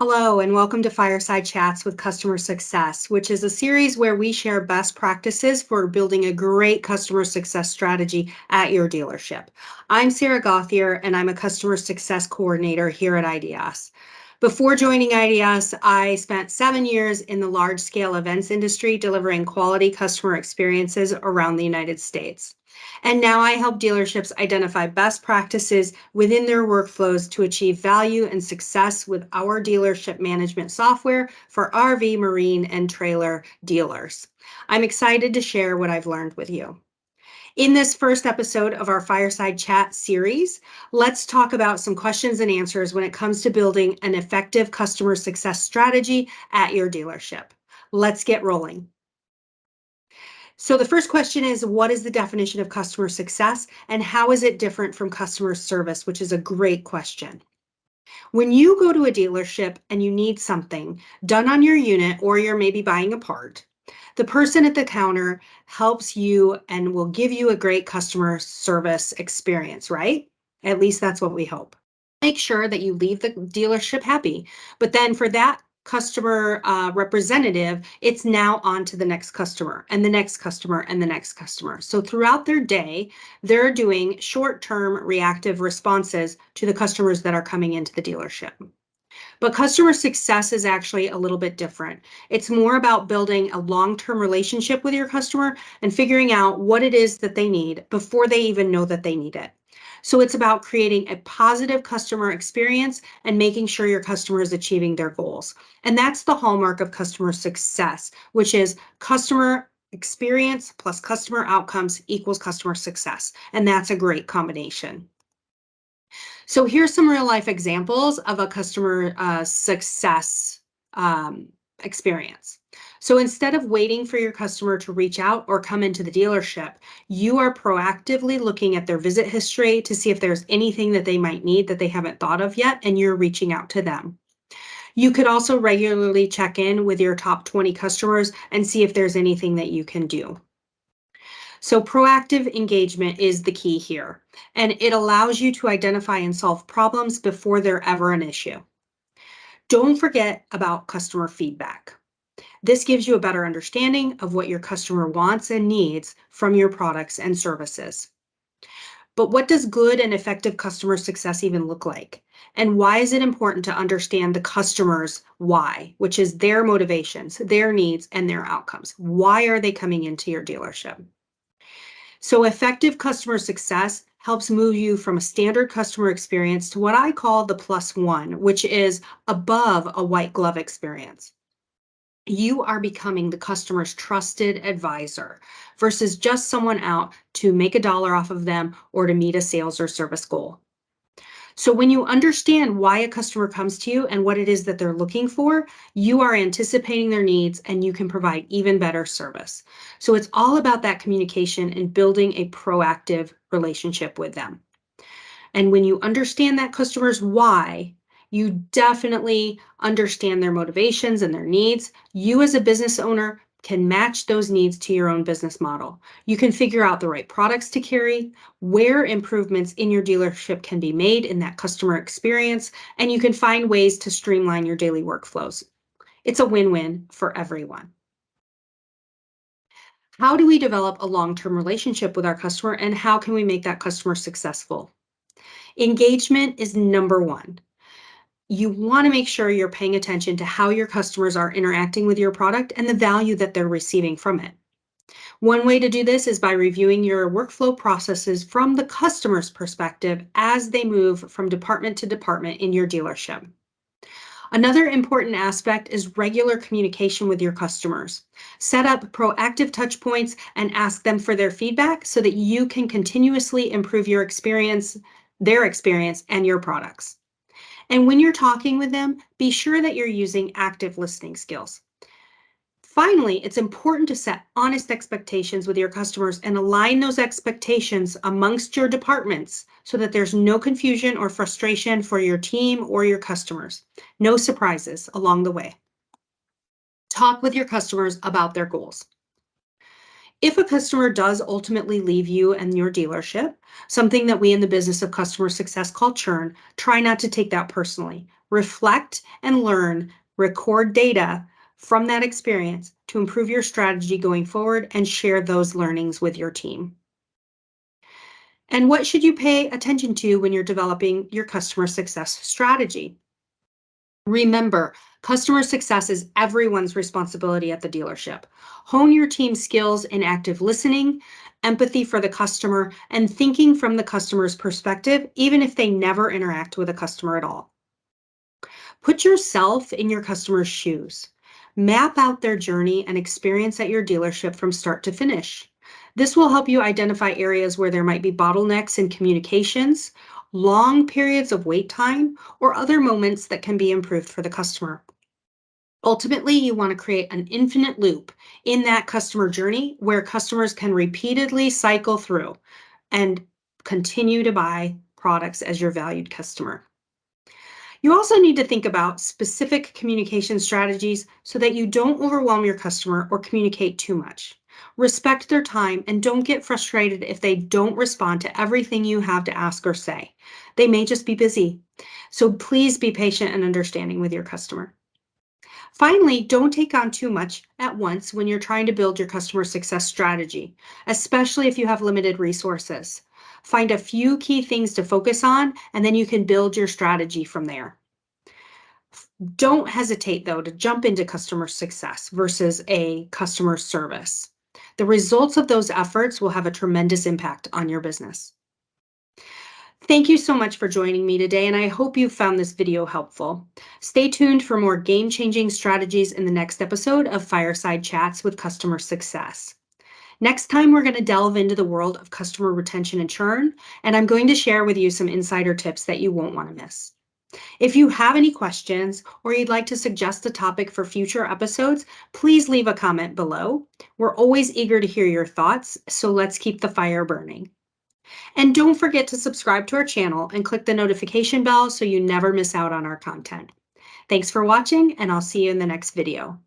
Hello, and welcome to Fireside Chats with Customer Success, which is a series where we share best practices for building a great customer success strategy at your dealership. I'm Sara Gauthier, and I'm a customer success coordinator here at IDS. Before joining IDS, I spent 7 years in the large-scale events industry delivering quality customer experiences around the United States. And now I help dealerships identify best practices within their workflows to achieve value and success with our dealership management software for RV, marine, and trailer dealers. I'm excited to share what I've learned with you. In this first episode of our Fireside Chat series, let's talk about some questions and answers when it comes to building an effective customer success strategy at your dealership. Let's get rolling. So the first question is, what is the definition of customer success and how is it different from customer service, which is a great question. When you go to a dealership and you need something done on your unit or you're maybe buying a part, the person at the counter helps you and will give you a great customer service experience, right? At least that's what we hope. Make sure that you leave the dealership happy. But then for that customer representative, it's now on to the next customer and the next customer and the next customer. So throughout their day, they're doing short-term reactive responses to the customers that are coming into the dealership. But customer success is actually a little bit different. It's more about building a long-term relationship with your customer and figuring out what it is that they need before they even know that they need it. So it's about creating a positive customer experience and making sure your customer is achieving their goals. And that's the hallmark of customer success, which is customer experience plus customer outcomes equals customer success. And that's a great combination. So here's some real life examples of a customer success experience. So instead of waiting for your customer to reach out or come into the dealership, you are proactively looking at their visit history to see if there's anything that they might need that they haven't thought of yet, and you're reaching out to them. You could also regularly check in with your top 20 customers and see if there's anything that you can do. So proactive engagement is the key here, and it allows you to identify and solve problems before they're ever an issue. Don't forget about customer feedback. This gives you a better understanding of what your customer wants and needs from your products and services. But what does good and effective customer success even look like? And why is it important to understand the customer's why, which is their motivations, their needs, and their outcomes? Why are they coming into your dealership? So effective customer success helps move you from a standard customer experience to what I call the +1, which is above a white glove experience. You are becoming the customer's trusted advisor versus just someone out to make a dollar off of them or to meet a sales or service goal. So when you understand why a customer comes to you and what it is that they're looking for, you are anticipating their needs and you can provide even better service. So it's all about that communication and building a proactive relationship with them. And when you understand that customer's why, you definitely understand their motivations and their needs. You as a business owner can match those needs to your own business model. You can figure out the right products to carry, where improvements in your dealership can be made in that customer experience, and you can find ways to streamline your daily workflows. It's a win-win for everyone. How do we develop a long-term relationship with our customer, and how can we make that customer successful? Engagement is number one. You want to make sure you're paying attention to how your customers are interacting with your product and the value that they're receiving from it. One way to do this is by reviewing your workflow processes from the customer's perspective as they move from department to department in your dealership. Another important aspect is regular communication with your customers. Set up proactive touch points and ask them for their feedback so that you can continuously improve your experience, their experience, and your products. And when you're talking with them, be sure that you're using active listening skills. Finally, it's important to set honest expectations with your customers and align those expectations amongst your departments so that there's no confusion or frustration for your team or your customers. No surprises along the way. Talk with your customers about their goals. If a customer does ultimately leave you and your dealership, something that we in the business of customer success call churn, try not to take that personally. Reflect and learn, record data from that experience to improve your strategy going forward and share those learnings with your team. And what should you pay attention to when you're developing your customer success strategy? Remember, customer success is everyone's responsibility at the dealership. Hone your team's skills in active listening, empathy for the customer, and thinking from the customer's perspective, even if they never interact with a customer at all. Put yourself in your customer's shoes. Map out their journey and experience at your dealership from start to finish. This will help you identify areas where there might be bottlenecks in communications, long periods of wait time, or other moments that can be improved for the customer. Ultimately, you want to create an infinite loop in that customer journey where customers can repeatedly cycle through and continue to buy products as your valued customer. You also need to think about specific communication strategies so that you don't overwhelm your customer or communicate too much. Respect their time and don't get frustrated if they don't respond to everything you have to ask or say. They may just be busy. So please be patient and understanding with your customer. Finally, don't take on too much at once when you're trying to build your customer success strategy, especially if you have limited resources. Find a few key things to focus on, and then you can build your strategy from there. Don't hesitate, though, to jump into customer success versus a customer service. The results of those efforts will have a tremendous impact on your business. Thank you so much for joining me today, and I hope you found this video helpful. Stay tuned for more game-changing strategies in the next episode of Fireside Chats with Customer Success. Next time, we're going to delve into the world of customer retention and churn, and I'm going to share with you some insider tips that you won't want to miss. If you have any questions or you'd like to suggest a topic for future episodes, please leave a comment below. We're always eager to hear your thoughts, so let's keep the fire burning. And don't forget to subscribe to our channel and click the notification bell so you never miss out on our content. Thanks for watching, and I'll see you in the next video.